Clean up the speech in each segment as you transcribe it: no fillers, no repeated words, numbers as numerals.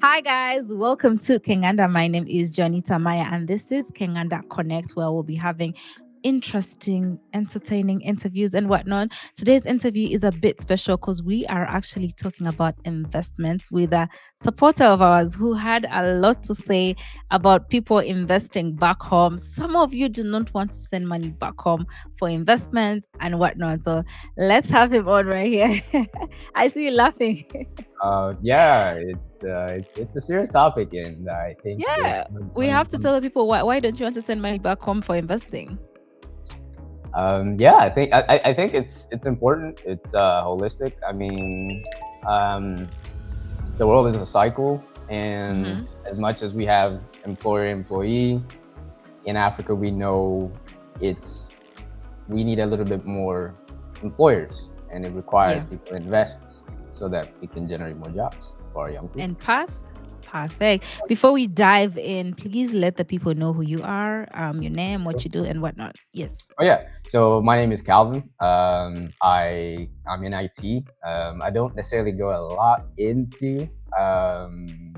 Hi guys, welcome to Kenganda. My name is Johnny Tamaya, and this is Kenganda Connect, where we'll be having interesting, entertaining interviews and whatnot. Today's interview is a bit special because we are actually talking about investments with a supporter of ours who had a lot to say about people investing back home. Some of you do not want to send money back home for investment and whatnot. So let's have him on right here. I see you laughing. Yeah, it's a serious topic, and I think there's Yeah, we one. have to tell the people why don't you want to send money back home for investing? Yeah, I think it's important. It's holistic. I mean, um, the world is a cycle, and Mm-hmm. as much as we have employer employee in Africa, we know it's we need a little bit more employers, and it requires Yeah. people to invest so that we can generate more jobs for our young people. And path? Perfect. Before we dive in, please let the people know who you are, your name, what you do, and whatnot. Yes. Oh yeah. So my name is Calvin. I'm in IT. I don't necessarily go a lot into um,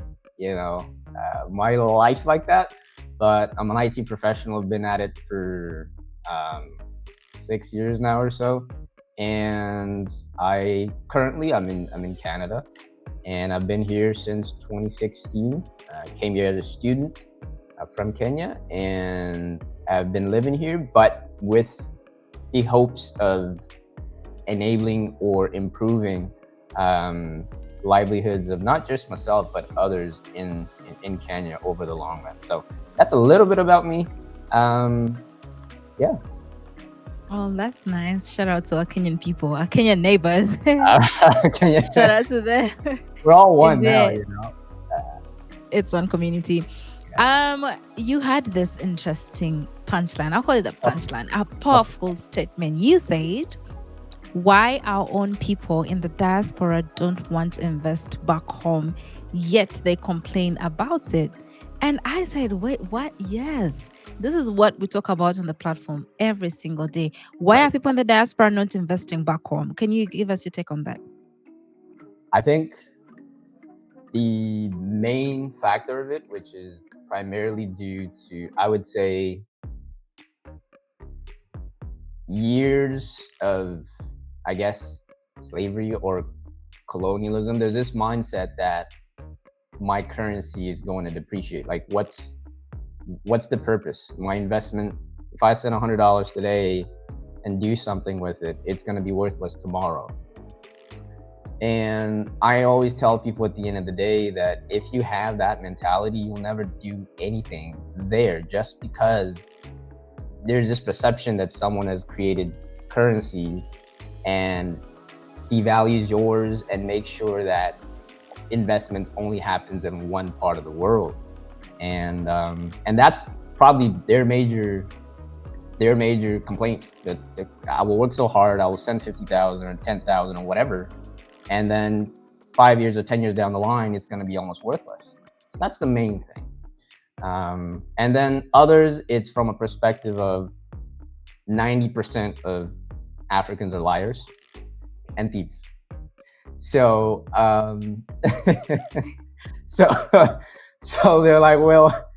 my life like that, but I'm an IT professional. I've been at it for um, 6 years now or so, and I'm in Canada, and I've been here since 2016. I came here as a student from Kenya, and I've been living here, but with the hopes of enabling or improving um, livelihoods of not just myself but others in Kenya over the long run. So that's a little bit about me. Um, yeah, Oh, that's nice. Shout out to our Kenyan people, our Kenyan neighbors. Kenya, Shout out to them. we're all Is one now, it? you know. It's one community. Yeah. You had this interesting punchline. I'll call it a Oh, punchline, a oh, powerful statement. You said why our own people in the diaspora don't want to invest back home, yet they complain about it. And I said, wait, what? Yes, this is what we talk about on the platform every single day. Why are right. people in the diaspora not investing back home? Can you give us your take on that? I think the main factor of it, which is primarily due to, I would say, years of, I guess, slavery or colonialism, there's this mindset that my currency is going to depreciate. Like, what's the purpose? My investment, if I send $100 today and do something with it, it's going to be worthless tomorrow. And I always tell people at the end of the day that if you have that mentality, you'll never do anything there, just because there's this perception that someone has created currencies and devalues yours and makes sure that investment only happens in one part of the world, and that's probably their major complaint, that I will work so hard, I will send 50,000 or 10,000 or whatever, and then 5 years or 10 years down the line, it's going to be almost worthless. So that's the main thing. And then others, it's from a perspective of 90% of Africans are liars and thieves. So, so, so they're like, well,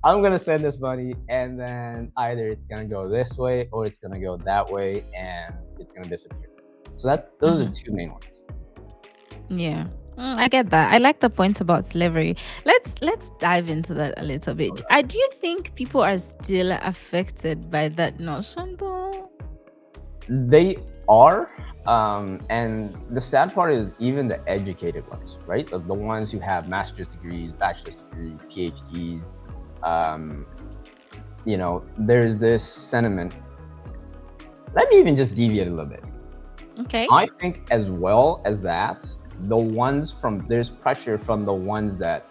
I'm gonna send this money, and then either it's gonna go this way or it's gonna go that way, and it's gonna disappear. So those are Mhm. two main ones. Yeah. I get that. I like the point about slavery. Let's dive into that a little bit. I do you think people are still affected by that notion though? They are, and the sad part is even the educated ones, right? The ones who have master's degrees, bachelor's degrees, PhDs. Um, there's this sentiment. Let me even just deviate a little bit. Okay. I think as well as that, there's pressure from the ones that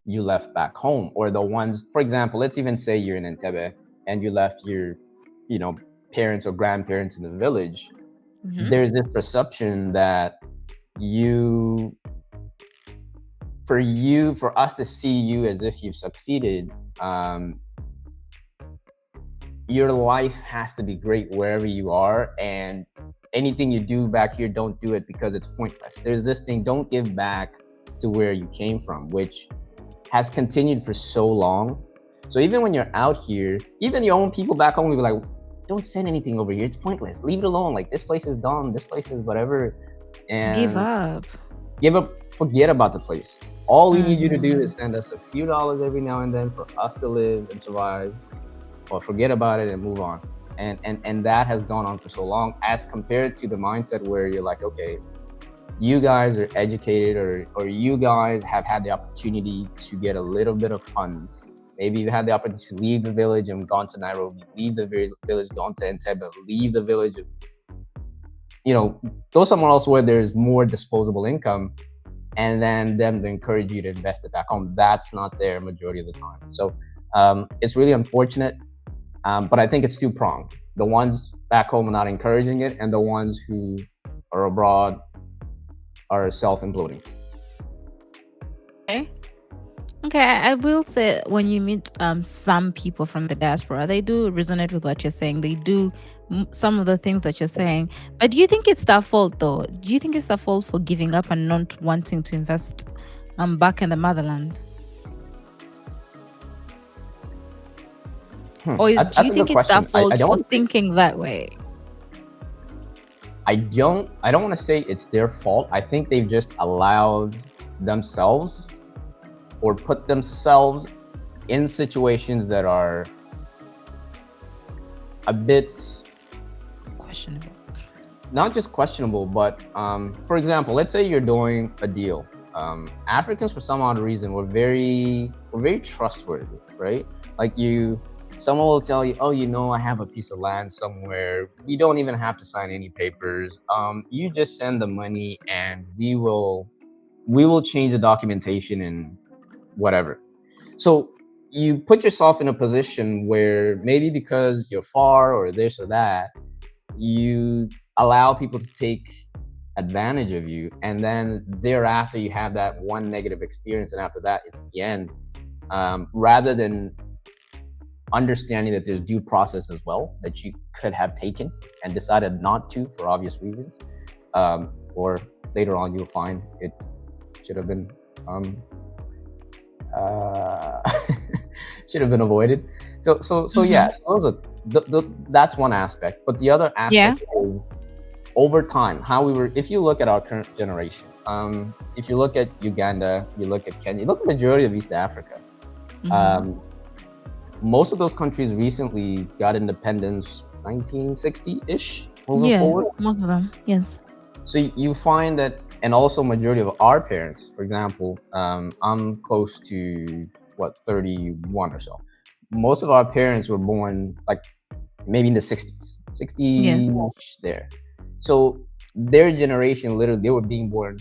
you left back home, or the ones, for example, let's even say you're in Entebbe and you left your, you know, parents or grandparents in the village. Mm-hmm. There's this perception that you, for us to see you as if you've succeeded, um, your life has to be great wherever you are, and anything you do back here, don't do it because it's pointless. There's this thing, don't give back to where you came from, which has continued for so long. So even when you're out here, even your own people back home will be like, don't send anything over here. It's pointless. Leave it alone. Like, this place is dumb. This place is whatever. Give And up. forget about the place. All we need you to do Mhm. is send us a few dollars every now and then for us to live and survive, or forget about it and move on. And that has gone on for so long, as compared to the mindset where you're like, okay, you guys are educated, or you guys have had the opportunity to get a little bit of funds. Maybe you had the opportunity to leave the village and gone to Nairobi, leave the village, gone to Entebbe, leave the village, go somewhere else where there's more disposable income, and then them to encourage you to invest it back home. That's not there majority of the time. So it's really unfortunate, but I think it's two-pronged. The ones back home are not encouraging it, and the ones who are abroad are self-imploding. Okay. Okay, I will say when you meet some people from the diaspora, they do resonate with what you're saying. They do some of the things that you're saying. But do you think it's their fault though? Do you think it's their fault for giving up and not wanting to invest back in the motherland? Or That's do you a good think it's their question. I fault don't for want to say, thinking that way? I don't want to say it's their fault. I think they've just allowed themselves, or put themselves in situations that are a bit Questionable. not just questionable, but for example, let's say you're doing a deal. Africans, for some odd reason, we're very trustworthy, right? Like, someone will tell you, oh, I have a piece of land somewhere. You don't even have to sign any papers. You just send the money, and we will change the documentation and whatever. So you put yourself in a position where, maybe because you're far or this or that, you allow people to take advantage of you, and then thereafter you have that one negative experience, and after that it's the end. Rather than understanding that there's due process as well, that you could have taken and decided not to for obvious reasons, or later on you'll find it should have been uh, should have been avoided. So yeah, so those are that's one aspect. But the other Yeah. aspect is, over time, how we were. If you look at our current generation, if you look at Uganda, you look at Kenya, you look at the majority of East Africa. Um, most of those countries recently got independence, 1960-ish, moving Yeah, forward. most of them. Yes. So you find that, and also majority of our parents, for example, I'm close to 31 or so. Most of our parents were born like maybe in the 60s, Yes. 60 there. So their generation, literally, they were being born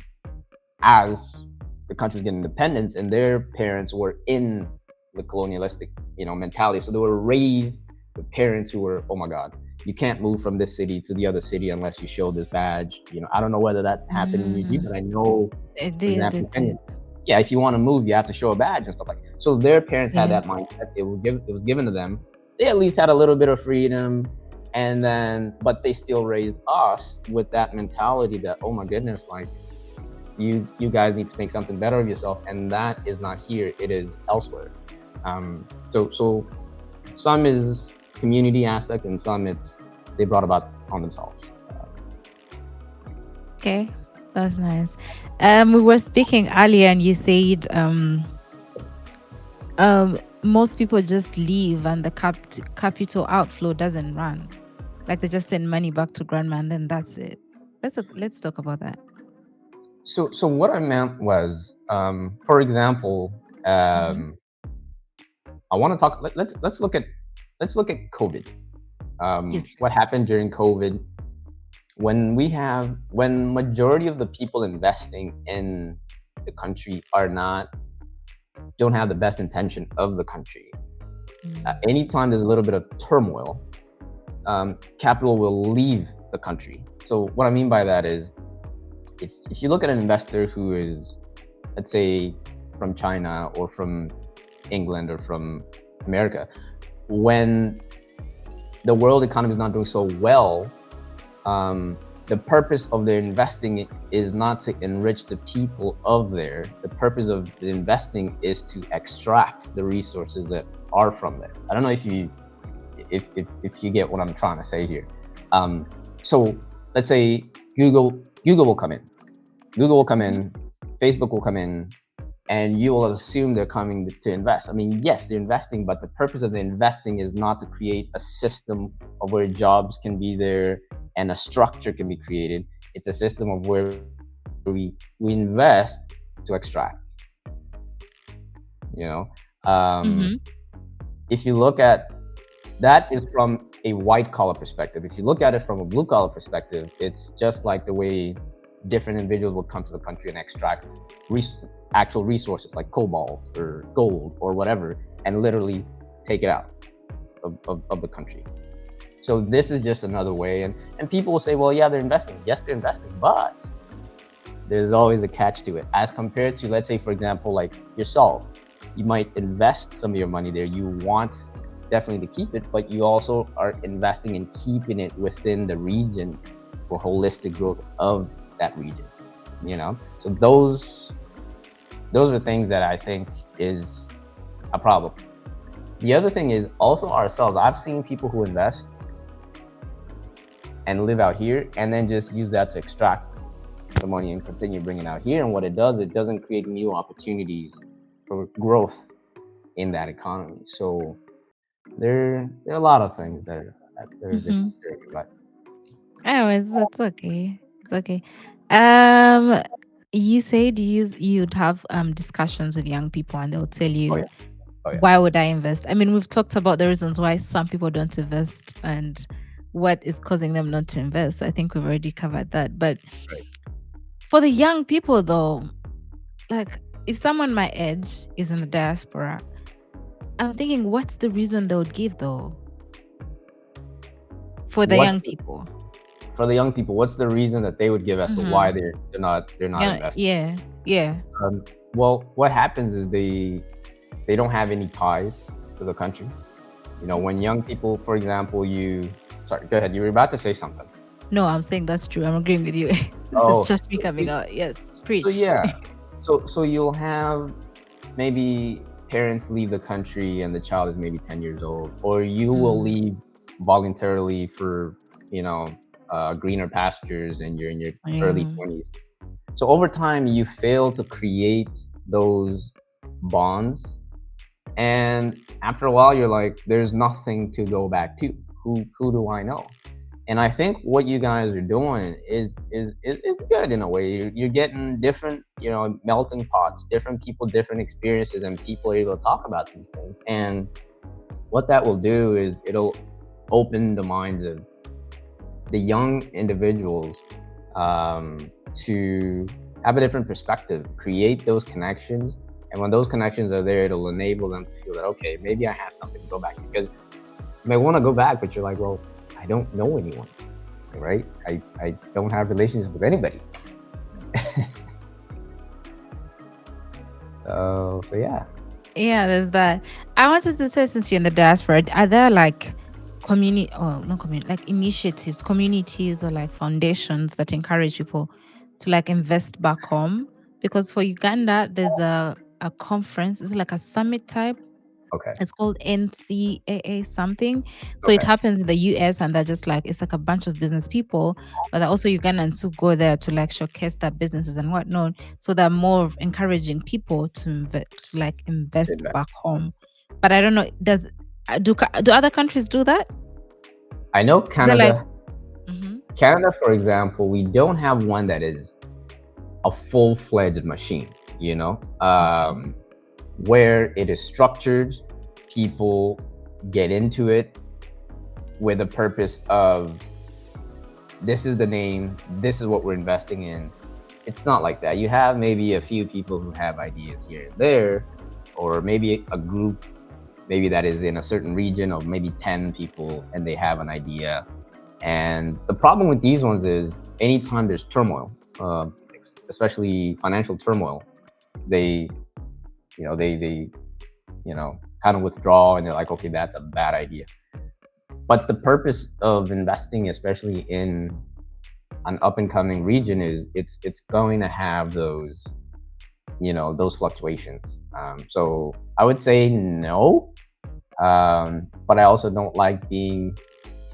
as the country was getting independence, and their parents were in the colonialistic, mentality. So they were raised with parents who were, oh my God, you can't move from this city to the other city unless you show this badge. I don't know whether that happened in UG, but I know, It for did. example, in It Kenya, did. yeah, if you want to move, you have to show a badge and stuff like that. So their parents had Yeah. that mindset. It was given to them. They at least had a little bit of freedom, and then, but they still raised us with that mentality that, oh my goodness, like, you guys need to make something better of yourself, and that is not here, it is elsewhere. So some is community aspect, and some it's they brought about on themselves. Okay, that's nice. We were speaking earlier, and you said most people just leave, and the capital outflow doesn't run. Like, they just send money back to grandma, and then that's it. Let's talk about that. So what I meant was, for example, Mm-hmm. I want to talk. Let's look at COVID. Yes. What happened during COVID, when majority of the people investing in the country don't have the best intention of the country. Anytime there's a little bit of turmoil, capital will leave the country. So what I mean by that is, if you look at an investor who is, let's say, from China or from England or from America, when the world economy is not doing so well, the purpose of their investing is not to enrich the people of there. The purpose of the investing is to extract the resources that are from there. I don't know if you get what I'm trying to say here. So let's say Google will come in, Google will come Mhm. in, Facebook will come in, and you will assume they're coming to invest. I mean, yes, they're investing, but the purpose of the investing is not to create a system of where jobs can be there and a structure can be created. It's a system of where we invest to extract. You know, um, Mhm. if you look at that is from a white collar perspective. If you look at it from a blue collar perspective, it's just like the way different individuals would come to the country and extract res- actual resources like cobalt or gold or whatever and literally take it out of the country. So this is just another way. And people will say, well, yeah, they're investing. Yes, they're investing, but there's always a catch to it. As compared to, let's say, for example, like yourself, you might invest some of your money there. You want definitely to keep it, but you also are investing in keeping it within the region for holistic growth of that region. So those are things that I think is a problem. The other thing is also ourselves. I've seen people who invest and live out here and then just use that to extract the money and continue bringing out here. And what it does, it doesn't create new opportunities for growth in that economy. So there are a lot of things that are a bit Mhm. disturbing. But Anyways, that's okay. It's okay. Um, you said you'd have discussions with young people, and they'll tell oh you, yeah, oh yeah, why would I invest? I mean, we've talked about the reasons why some people don't invest and what is causing them not to invest. I think we've already covered that. But right. for the young people, though, like if someone my age is in the diaspora, I'm thinking, what's the reason they would give though for the What's young the, people? for the young people? What's the reason that they would give as to why Mm-hmm. they're not Yeah, investing? yeah, yeah. Well, what happens is they don't have any ties to the country. When young people, for example, sorry, go ahead. You were about to say something. No, I'm saying that's true. I'm agreeing with you. This is Oh, just me so, coming out. Yes, so preach. yeah. So you'll have maybe parents leave the country and the child is maybe 10 years old, or you will Mm, leave voluntarily for, you know, greener pastures and you're in your early yeah. 20s. So over time, you fail to create those bonds. And after a while, you're like, there's nothing to go back to. Who do I know? And I think what you guys are doing is good in a way. You're getting different, melting pots, different people, different experiences, and people are able to talk about these things. And what that will do is it'll open the minds of the young individuals to have a different perspective, create those connections. And when those connections are there, it'll enable them to feel that, okay, maybe I have something to go back to. Because you may want to go back, but you're like, well, I don't know anyone, right? I don't have relations with anybody. So yeah. Yeah, there's that. I wanted to say, since you're in the diaspora, are there like community, or not community, like initiatives, communities, or like foundations that encourage people to like invest back home? Because for Uganda, there's a conference, it's like a summit type. Okay. It's called NCAA something. So it Okay. happens in the US, and they're just like, it's like a bunch of business people, but they're also Ugandans who go there to like showcase their businesses and whatnot. So they're more of encouraging people to like To invest back invest. home. But I don't know, do other countries do that? I know Is that like, Canada. mm-hmm, Canada, for example, we don't have one that is a full-fledged machine. You know, okay. where it is structured, people get into it with a purpose of this is the name, this is what we're investing in. It's not like that. You have maybe a few people who have ideas here and there, or maybe a group, maybe that is in a certain region of maybe 10 people and they have an idea. And the problem with these ones is anytime there's turmoil, especially financial turmoil, they, they kind of withdraw and they're like, okay, that's a bad idea. But the purpose of investing, especially in an up and coming region is it's going to have those, those fluctuations. So I would say no, but I also don't like being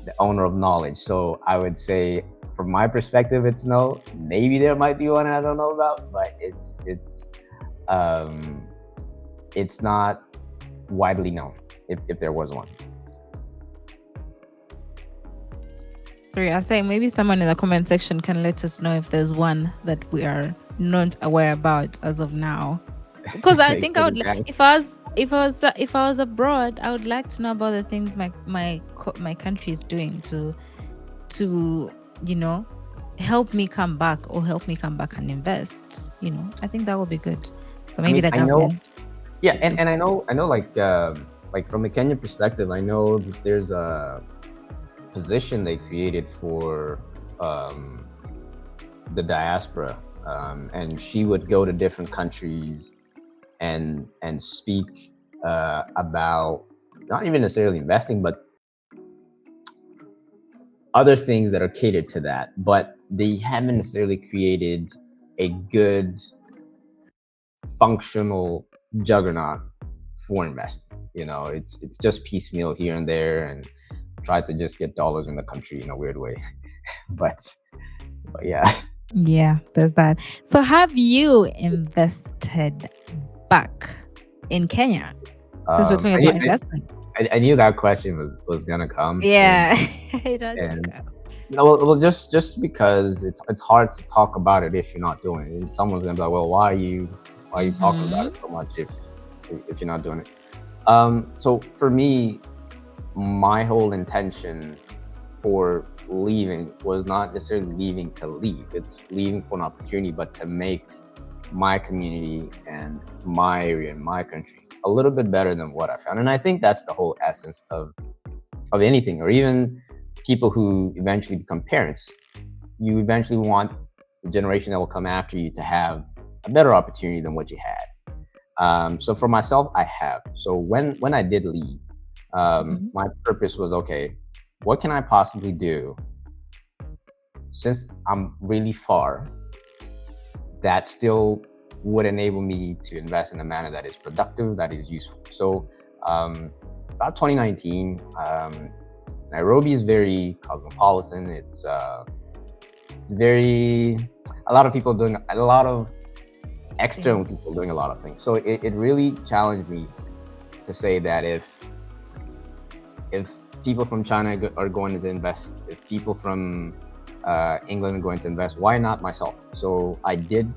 the owner of knowledge. So I would say, from my perspective, it's no. Maybe there might be one I don't know about, but um, it's not widely known if there was one. Sorry, I was saying maybe someone in the comment section can let us know if there's one that we are not aware about as of now. Because I think I would, if I was abroad, I would like to know about the things my country is doing to help me come back, or help me come back and invest. I think that would be good. So I maybe mean, the I know, government. yeah, and I know, like from the Kenyan perspective, I know that there's a position they created for the diaspora, and she would go to different countries and speak about not even necessarily investing, but other things that are catered to that. But they haven't necessarily created a good functional juggernaut for investing. It's just piecemeal here and there, and try to just get dollars in the country in a weird way. but yeah. Yeah, there's that. So have you invested back in Kenya? Since we're talking I, about knew, investment. I knew that question was gonna come, Yeah. I know to and go. well, just because it's hard to talk about it if you're not doing it. And someone's gonna be like, well, why are you talking about it so much if you're not doing it? So for me, my whole intention for leaving was not necessarily leaving to leave. It's leaving for an opportunity, but to make my community and my area and my country a little bit better than what I found. And I think that's the whole essence of anything, or even people who eventually become parents. You eventually want the generation that will come after you to have a better opportunity than what you had. So for myself, I have. So when I did leave, my purpose was, okay, what can I possibly do, since I'm really far, that still would enable me to invest in a manner that is productive, that is useful. So about 2019, Nairobi is very cosmopolitan. It's very, a lot of people doing a lot of external people doing a lot of things. So it really challenged me to say that if people from China are going to invest, if people from England are going to invest, why not myself? So I did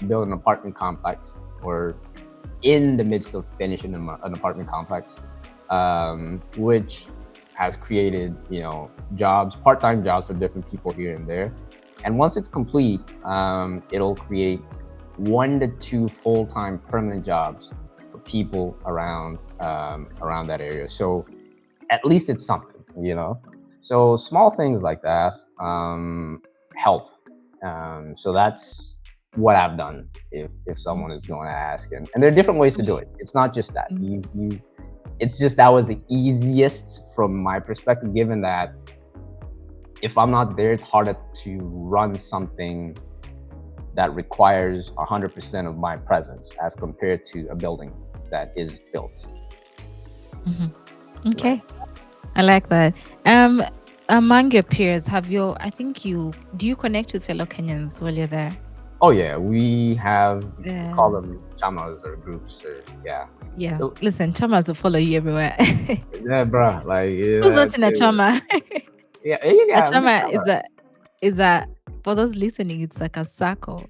build an apartment complex, or in the midst of finishing an apartment complex, which has created, jobs, part-time jobs for different people here and there. And once it's complete, it'll create 1 to 2 full-time permanent jobs for people around that area. So at least it's something, So small things like that help. So that's what I've done. If someone is going to ask, and there are different ways to do it. It's not just that. It's just that was the easiest from my perspective, given that if I'm not there, it's harder to run something that requires 100% of my presence as compared to a building that is built. Okay. Right. I like that. Among your peers, do you connect with fellow Kenyans while you're there? Oh yeah, we have call them chamas or groups, or yeah. So, listen, chamas will follow you everywhere. Yeah, bro. Like, who's not in a chama? Yeah, a chama is a for those listening, it's like a circle.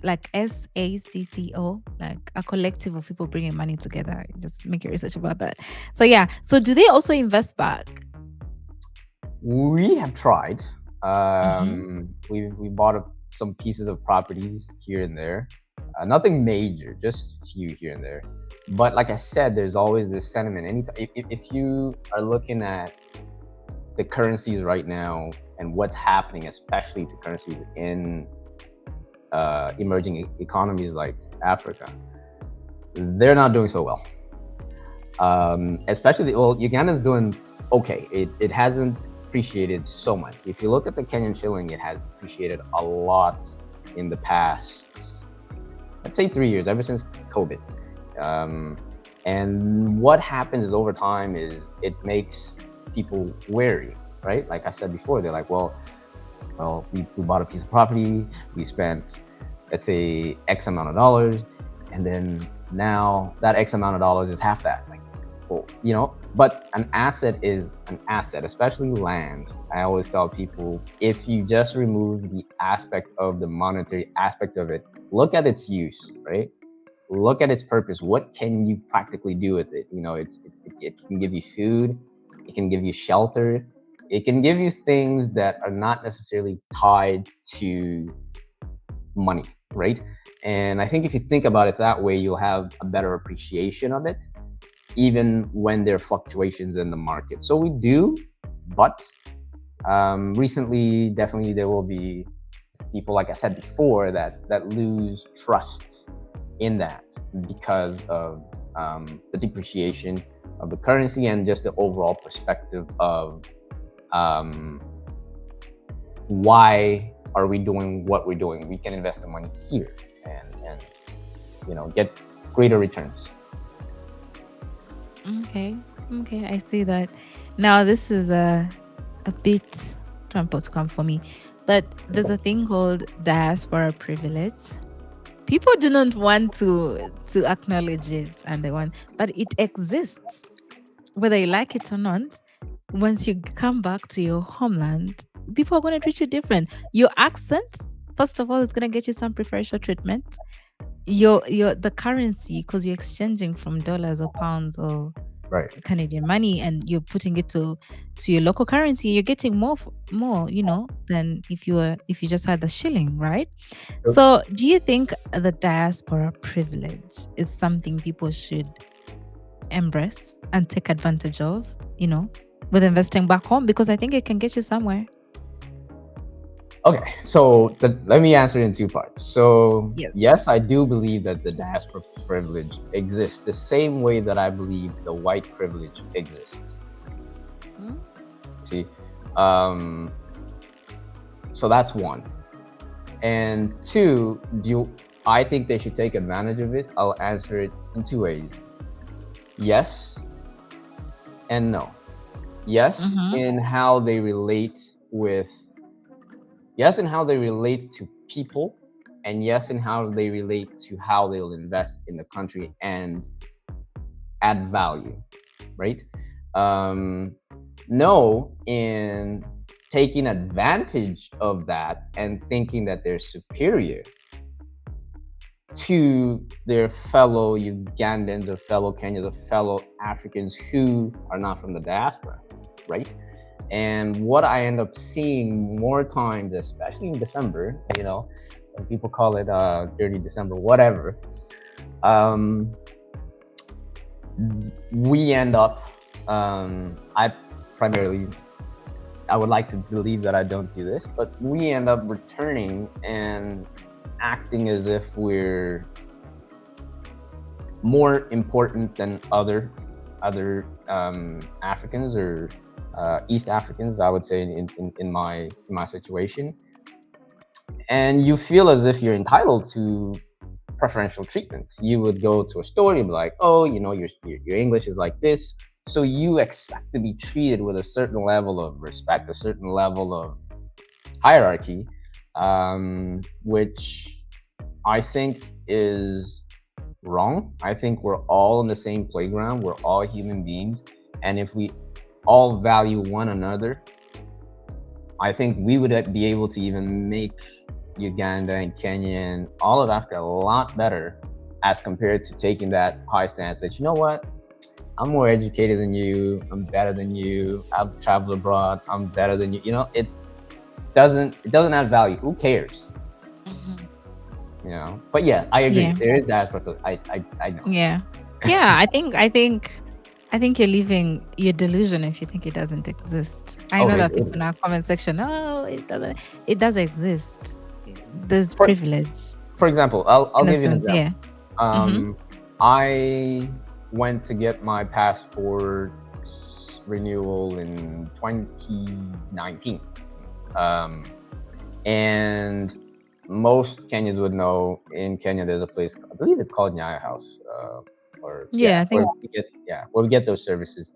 Like SACCO, like a collective of people bringing money together. Just make your research about that. So yeah. So do they also invest back? We have tried. We bought some pieces of properties here and there. Nothing major, just a few here and there. But like I said, there's always this sentiment. Anytime, if you are looking at the currencies right now and what's happening, especially to currencies in emerging economies like Africa, they're not doing so well. Especially, Uganda's doing okay. It hasn't appreciated so much. If you look at the Kenyan shilling, it has appreciated a lot in the past, I'd say 3 years, ever since COVID. And what happens is over time is it makes people wary, right? Like I said before, they're like, well, we bought a piece of property, we spent, let's say, X amount of dollars, and then now that X amount of dollars is half that. Like, well, but an asset is an asset, especially land. I always tell people, if you just remove the aspect of the monetary aspect of it, look at its use, right? Look at its purpose. What can you practically do with it? It can give you food, it can give you shelter, it can give you things that are not necessarily tied to money, right? And I think if you think about it that way, you'll have a better appreciation of it, even when there are fluctuations in the market. So we do, but recently, definitely there will be people, like I said before, that lose trust in that because of the depreciation of the currency and just the overall perspective of why are we doing what we're doing? We can invest the money here and get greater returns. Okay, I see that. Now this is a bit trample to come for me, but there's a thing called diaspora privilege. People do not want to acknowledge it, but it exists, whether you like it or not. Once you come back to your homeland, people are going to treat you different. Your accent, first of all, is going to get you some preferential treatment. The currency, because you're exchanging from dollars or pounds or Canadian money, and you're putting it to your local currency, you're getting more, than if you just had the shilling, right? Yep. So do you think the diaspora privilege is something people should embrace and take advantage of, with investing back home? Because I think it can get you somewhere. Okay, so let me answer it in two parts. So yes, I do believe that the diaspora privilege exists the same way that I believe the white privilege exists. See, so that's one. And two, I think they should take advantage of it? I'll answer it in two ways. Yes and no. Yes, in how they relate to people, and yes in how they relate to how they'll invest in the country and add value, right? No, in taking advantage of that and thinking that they're superior to their fellow Ugandans or fellow Kenyans or fellow Africans who are not from the diaspora, right? And what I end up seeing more times, especially in December, some people call it dirty December, whatever. We end up, I would like to believe that I don't do this, but we end up returning and acting as if we're more important than other Africans or East Africans, I would say, in my situation. And you feel as if you're entitled to preferential treatment. You would go to a store, you'd be like, oh, your English is like this, so you expect to be treated with a certain level of respect, a certain level of hierarchy, which I think is wrong. I think we're all in the same playground. We're all human beings, and if we all value one another, I think we would be able to even make Uganda and Kenya and all of Africa a lot better, as compared to taking that high stance that, you know what, I'm more educated than you, I'm better than you, I've traveled abroad, I'm better than you. It doesn't add value. Who cares? But yeah, I agree. There is that aspect. I know. Yeah. I think you're leaving your delusion if you think it doesn't exist. I know that people in our comment section, it doesn't. It does exist. There's privilege. For example, I'll give you an example. I went to get my passport renewal in 2019. Um, and most Kenyans would know in Kenya there's a place, I believe it's called Nyayo House, or Yeah, I think. where we get those services.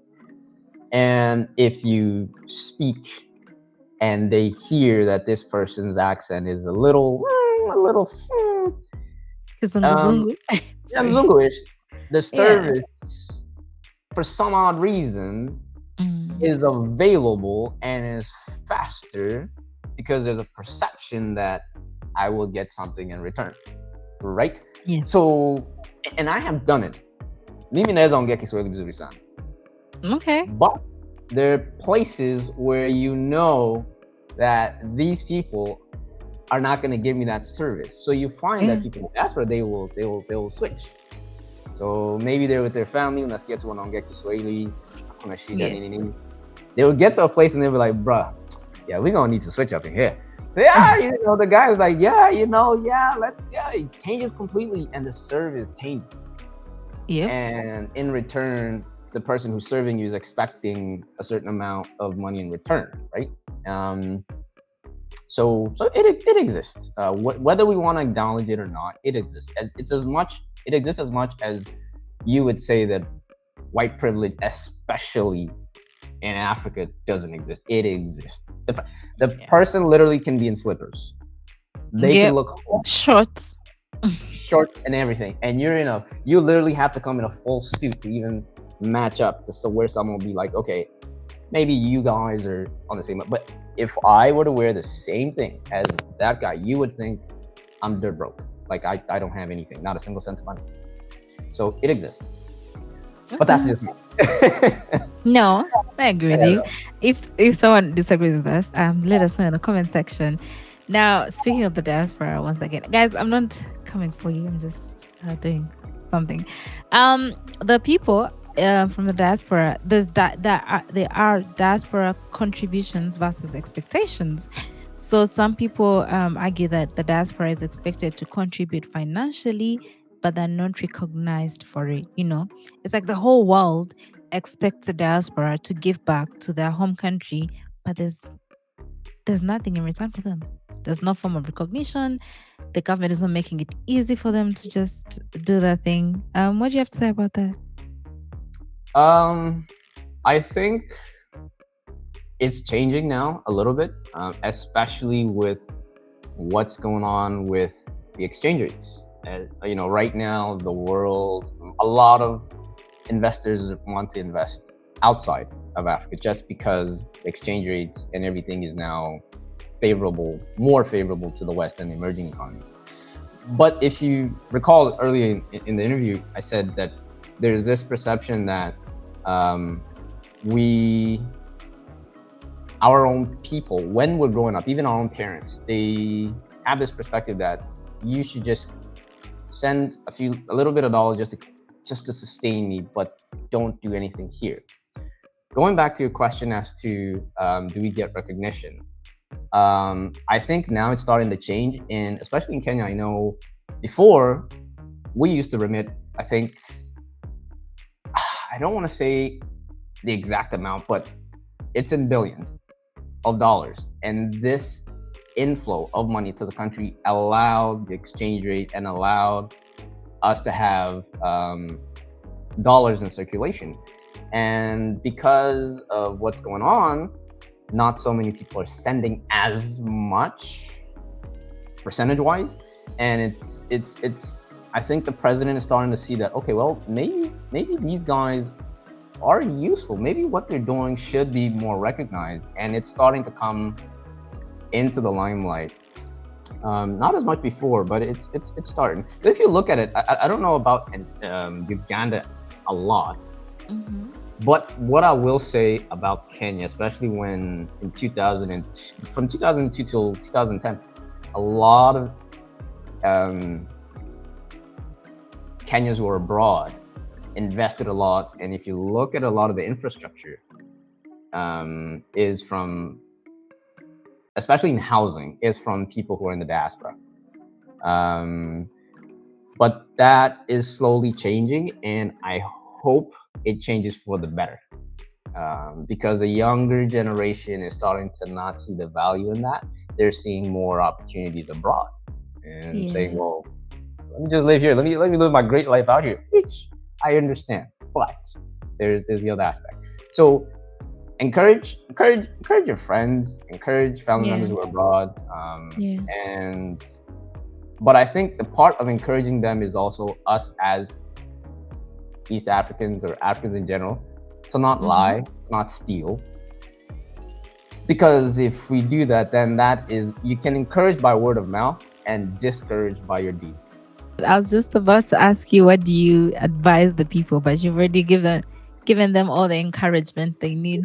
And if you speak and they hear that this person's accent is um, Kizunguzungu. yeah, Sorry. Mzungu-ish, the Yeah. service, for some odd reason, Mm. is available and is faster because there's a perception that I will get something in return, right? Yeah. So, and I have done it. Mimi naweza ongea Kiswahili vizuri sana. Okay. But there are places where you know that these people are not going to give me that service. So you find that Yeah. people, that's where they will switch. So maybe they're with their family, unasikia tu wanaongea Kiswahili, hakuna shida Yeah. nini nini. They would get to a place and they'll be like, bruh, yeah, we're gonna need to switch up in here. So yeah, the guy is like, yeah, it changes completely, and the service changes. Yep. And in return, the person who's serving you is expecting a certain amount of money in return, right? So it exists. Whether we want to acknowledge it or not, it exists. It exists as much as you would say that white privilege, especially in Africa, doesn't exist. It exists. The person literally can be in slippers. They Yep. can look Short. short and everything, and you literally have to come in a full suit to even match up to so where someone will be like, okay, maybe you guys are on the same. But if I were to wear the same thing as that guy, you would think I'm dirt broke. Like I don't have anything, not a single cent of money. So it exists. But that's just me. No, I agree with you. If someone disagrees with us, let us know in the comment section. Now, speaking of the diaspora, once again, guys, I'm not coming for you. I'm just doing something. The people from the diaspora, there are diaspora contributions versus expectations. So some people argue that the diaspora is expected to contribute financially, but they're not recognized for it. It's like the whole world expects the diaspora to give back to their home country, but there's nothing in return for them. There's no form of recognition. The government is not making it easy for them to just do their thing. What do you have to say about that? I think it's changing now a little bit, especially with what's going on with the exchange rates. Right now, the world, a lot of investors want to invest outside of Africa just because the exchange rates and everything is now more favorable to the West and the emerging economies. But if you recall earlier in the interview, I said that there's this perception that our own people, when we're growing up, even our own parents, they have this perspective that you should just send a little bit of dollars just to sustain me, but don't do anything here. Going back to your question as to do we get recognition? I think now it's starting to change, and especially in Kenya, I know before we used to remit, I think, I don't want to say the exact amount, but it's in billions of dollars. And this inflow of money to the country allowed the exchange rate and allowed us to have dollars in circulation. And because of what's going on, not so many people are sending as much percentage-wise, and it's. I think the president is starting to see that. Okay, well, maybe these guys are useful. Maybe what they're doing should be more recognized, and it's starting to come into the limelight. Not as much before, but it's starting. But if you look at it, I don't know about Uganda a lot. Mm-hmm. But what I will say about Kenya, especially when from 2002 till 2010, a lot of Kenyans who were abroad invested a lot. And if you look at a lot of the infrastructure, is from, especially in housing, is from people who are in the diaspora. But that is slowly changing, and I hope it changes for the better. because the younger generation is starting to not see the value in that. They're seeing more opportunities abroad and saying, Yeah. "Well, let me just live here. Let me live my great life out here," which I understand. But there's the other aspect. So encourage your friends, encourage family members Yeah. who are abroad, Yeah. and but I think the part of encouraging them is also us as East Africans or Africans in general to not Mm-hmm. lie, not steal. Because if we do that, then that is, you can encourage by word of mouth and discourage by your deeds. I was just about to ask you, what do you advise the people, but you've already given them all the encouragement they need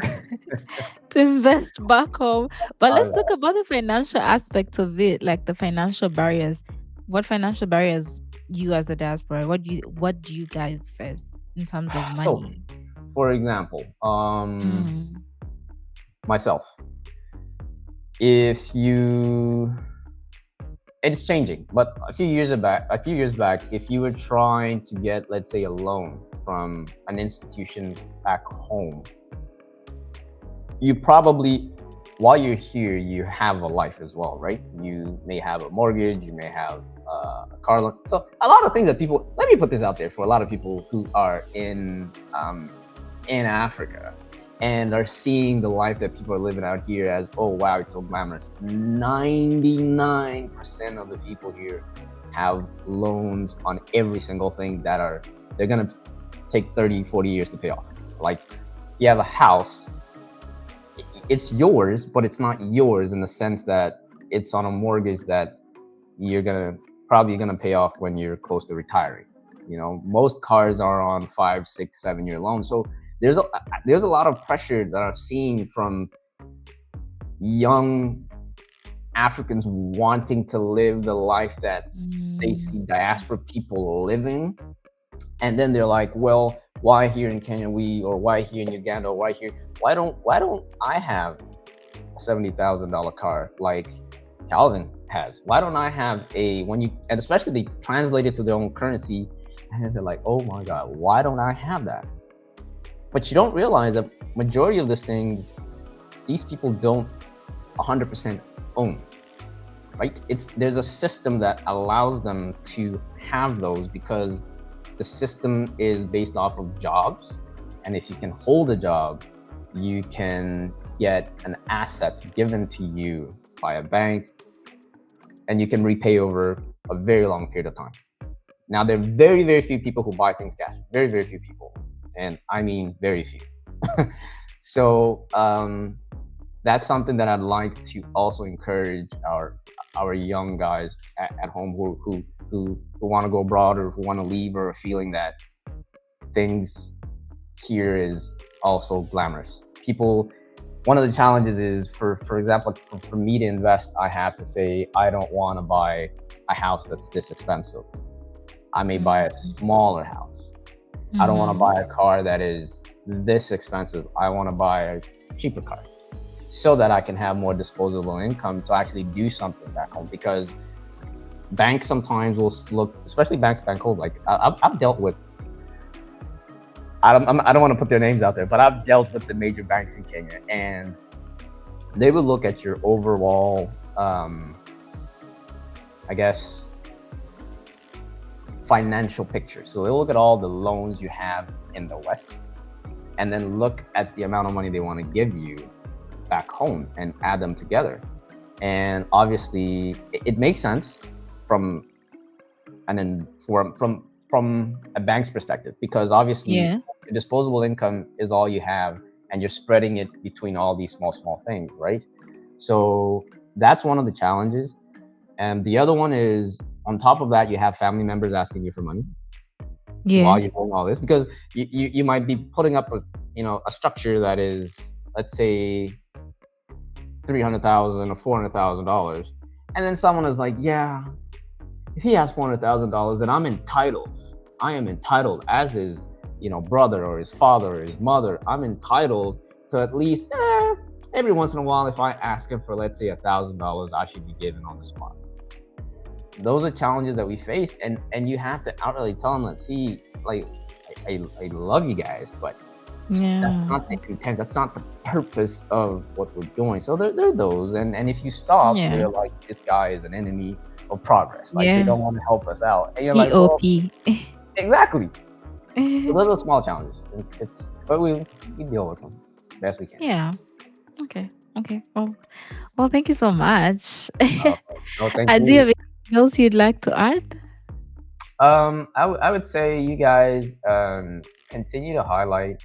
to invest back home. But let's talk Uh, about the financial aspect of it, like the financial barriers. What financial barriers you as the diaspora? What do you guys face in terms of so, money? for example, Mm. myself, if you, it's changing, but a few years back, if you were trying to get, let's say, a loan from an institution back home, you probably, while you're here, you have a life as well, right? You may have a mortgage, you may have a car loan. So a lot of things that people, let me put this out there for a lot of people who are in Africa and are seeing the life that people are living out here as, oh wow, it's so glamorous. 99% of the people here have loans on every single thing that are, they're gonna take 30, 40 years to pay off. Like, you have a house, it's yours, but it's not yours in the sense that it's on a mortgage that you're gonna probably gonna pay off when you're close to retiring. You know, most cars are on 5, 6, 7 year loans. So there's a there's a lot of pressure that I'm seeing from young Africans wanting to live the life that they Mm. see diaspora people living, and then they're like, well, why here in Kenya or why here in Uganda, or why don't I have a $70,000 car like Calvin has? Why don't I have a, when you, and especially they translate it to their own currency, and then they're like, oh my God, why don't I have that? But you don't realize that majority of these things, these people don't 100% own, right? It's, there's a system that allows them to have those because the system is based off of jobs, and if you can hold a job, you can get an asset given to you by a bank, and you can repay over a very long period of time. Now, there are very, very few people who buy things cash. Very, very few people, and I mean very few. So that's something that I'd like to also encourage our young guys at home who want to go abroad or who want to leave, or are feeling that things here is also glamorous. People, one of the challenges is, for example, for me to invest, I have to say I don't want to buy a house that's this expensive. I may buy a Mm. smaller house. I don't want to Mm-hmm. buy a car that is this expensive. I want to buy a cheaper car so that I can have more disposable income to actually do something back home. Because banks sometimes will look, especially banks back home. Like I've dealt with, I don't want to put their names out there, but I've dealt with the major banks in Kenya, and they would look at your overall, I guess, financial picture. So they look at all the loans you have in the West, and then look at the amount of money they want to give you back home and add them together. And obviously, it makes sense from from a bank's perspective, because obviously Yeah. your disposable income is all you have, and you're spreading it between all these small things, right? So that's one of the challenges. And the other one is, on top of that, you have family members asking you for money Yeah. while you're doing all this, because you might be putting up a structure that is, let's say, 300,000 or $400,000, and then someone is like, yeah, if he has $400,000, then I'm entitled. I am entitled as his, brother or his father or his mother. I'm entitled to at least, every once in a while, if I ask him for, let's say, $1,000, I should be given on the spot. Those are challenges that we face, and you have to outright tell them that, see, like, I love you guys, but That's Yeah. not the intent. That's not the purpose of what we're doing. So there are those, and if you stop, Yeah. they're like, this guy is an enemy of progress. Like they Yeah. don't want to help us out, and you're like, well, EOP. exactly. So those are small challenges. But we deal with them best we can. Yeah. Okay. Okay. Well, thank you so much. Uh, no, thank Do you you. have anything else you'd like to add? I would say you guys continue to highlight,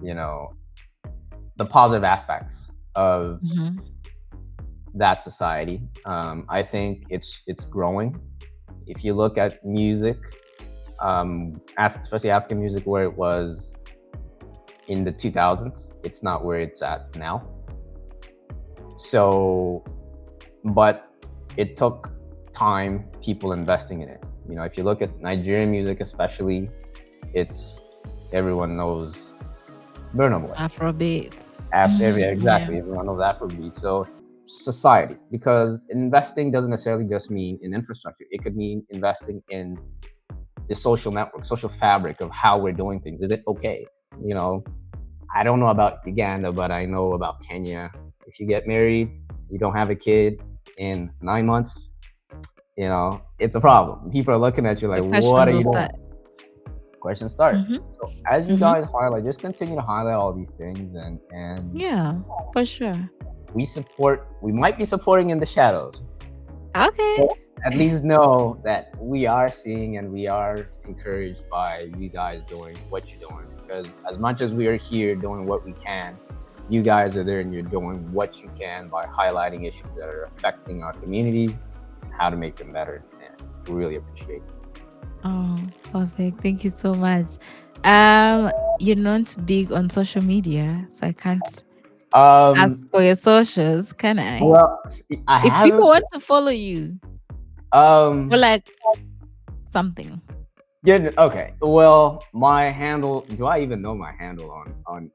you know, the positive aspects of Hmm. that society. I think it's growing. If you look at music, especially African music, where it was in the 2000s, it's not where it's at now. So, but it took time, people investing in it. If you look at Nigerian music, especially, it's everyone knows Burna Boy. Afrobeat. Yeah. Exactly, everyone knows Afrobeat. So society, because investing doesn't necessarily just mean in infrastructure. It could mean investing in the social network, social fabric of how we're doing things. Is it okay? You know, I don't know about Uganda, but I know about Kenya. If you get married, you don't have a kid in 9 months, it's a problem. People are looking at you The like, what questions are will you doing? start. Questions start. Hmm. So as you Hmm. guys highlight, just continue to highlight all these things, and Yeah, for sure. we might be supporting in the shadows, Okay. but at least know that we are seeing and we are encouraged by you guys doing what you're doing. Because as much as we are here doing what we can, you guys are there and you're doing what you can by highlighting issues that are affecting our communities and how to make them better. And we really appreciate it. Oh, perfect. Thank you so much. Um, you're not big on social media, so I can't ask Um, for your socials, can I? well, I If people haven't. want to follow you or Um, like something. yeah. Okay. Well, my handle. Do I even know my handle on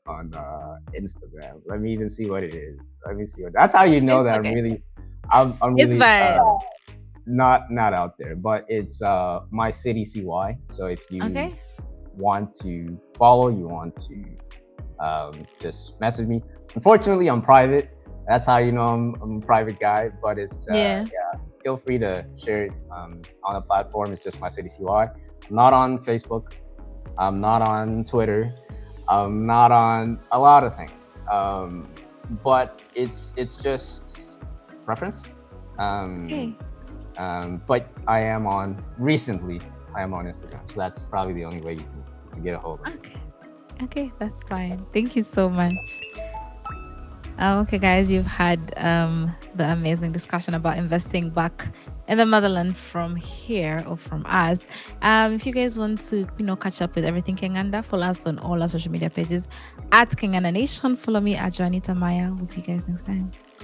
Instagram? Let me even see what it is. Let me see what. That's how you know It's that I'm okay. really, I'm It's really fine. not out there. But it's my city CY. So if you Okay. want to follow, you want to just message me. Unfortunately, I'm private. That's how you know I'm a private guy. But it's Yeah. yeah. Feel free to share it on a platform. It's just my city CY. I'm not on Facebook. I'm not on Twitter. I'm not on a lot of things. But it's just preference. Um, Okay. but I am on recently. I am on Instagram, so that's probably the only way you can get a hold of me. Okay. Okay, that's fine. Thank you so much. Okay, guys, you've had the amazing discussion about investing back in the motherland from here or from us. If you guys want to, catch up with everything Kenganda, follow us on all our social media pages at Kenganda Nation. Follow me at Juanita Maya. We'll see you guys next time.